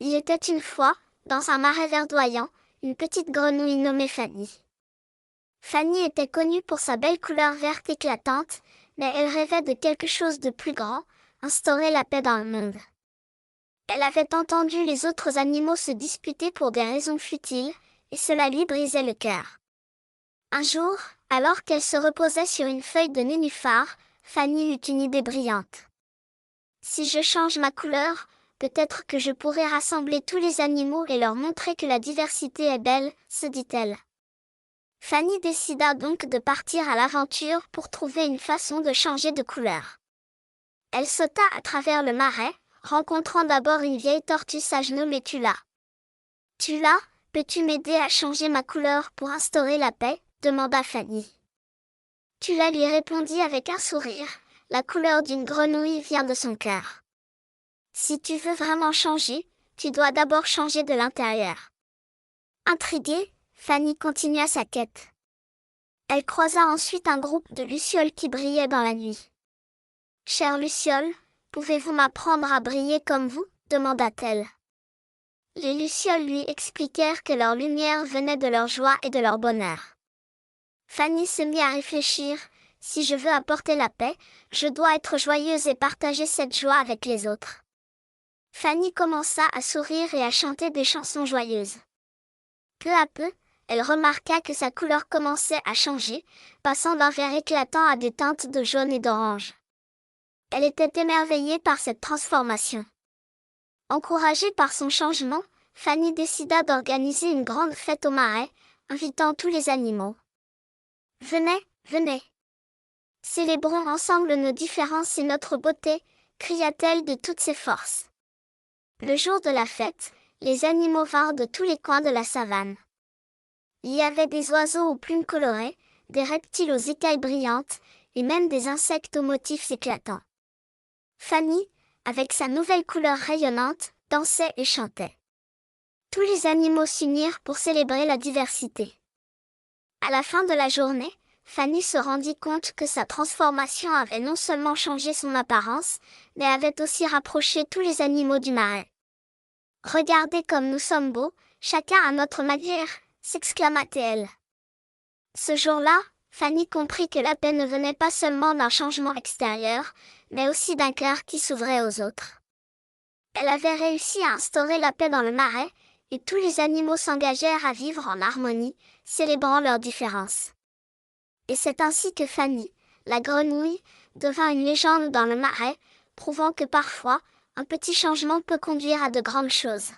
Il était une fois, dans un marais verdoyant, une petite grenouille nommée Fanny. Fanny était connue pour sa belle couleur verte éclatante, mais elle rêvait de quelque chose de plus grand, instaurer la paix dans le monde. Elle avait entendu les autres animaux se disputer pour des raisons futiles, et cela lui brisait le cœur. Un jour, alors qu'elle se reposait sur une feuille de nénuphar, Fanny eut une idée brillante. Si je change ma couleur, peut-être que je pourrai rassembler tous les animaux et leur montrer que la diversité est belle, se dit-elle. Fanny décida donc de partir à l'aventure pour trouver une façon de changer de couleur. Elle sauta à travers le marais, rencontrant d'abord une vieille tortue sage nommée Tula. « Tula, peux-tu m'aider à changer ma couleur pour instaurer la paix ?» demanda Fanny. Tula lui répondit avec un sourire, « La couleur d'une grenouille vient de son cœur. Si tu veux vraiment changer, tu dois d'abord changer de l'intérieur. » Intriguée, Fanny continua sa quête. Elle croisa ensuite un groupe de lucioles qui brillaient dans la nuit. « Chère luciole, pouvez-vous m'apprendre à briller comme vous ?» demanda-t-elle. Les lucioles lui expliquèrent que leur lumière venait de leur joie et de leur bonheur. Fanny se mit à réfléchir, « Si je veux apporter la paix, je dois être joyeuse et partager cette joie avec les autres. » Fanny commença à sourire et à chanter des chansons joyeuses. Peu à peu, elle remarqua que sa couleur commençait à changer, passant d'un vert éclatant à des teintes de jaune et d'orange. Elle était émerveillée par cette transformation. Encouragée par son changement, Fanny décida d'organiser une grande fête au marais, invitant tous les animaux. « Venez, venez! Célébrons ensemble nos différences et notre beauté !» cria-t-elle de toutes ses forces. Le jour de la fête, les animaux vinrent de tous les coins de la savane. Il y avait des oiseaux aux plumes colorées, des reptiles aux écailles brillantes, et même des insectes aux motifs éclatants. Fanny, avec sa nouvelle couleur rayonnante, dansait et chantait. Tous les animaux s'unirent pour célébrer la diversité. À la fin de la journée, Fanny se rendit compte que sa transformation avait non seulement changé son apparence, mais avait aussi rapproché tous les animaux du marais. « Regardez comme nous sommes beaux, chacun à notre manière !» s'exclama-t-elle. Ce jour-là, Fanny comprit que la paix ne venait pas seulement d'un changement extérieur, mais aussi d'un cœur qui s'ouvrait aux autres. Elle avait réussi à instaurer la paix dans le marais, et tous les animaux s'engagèrent à vivre en harmonie, célébrant leurs différences. Et c'est ainsi que Fanny, la grenouille, devint une légende dans le marais, prouvant que parfois, un petit changement peut conduire à de grandes choses.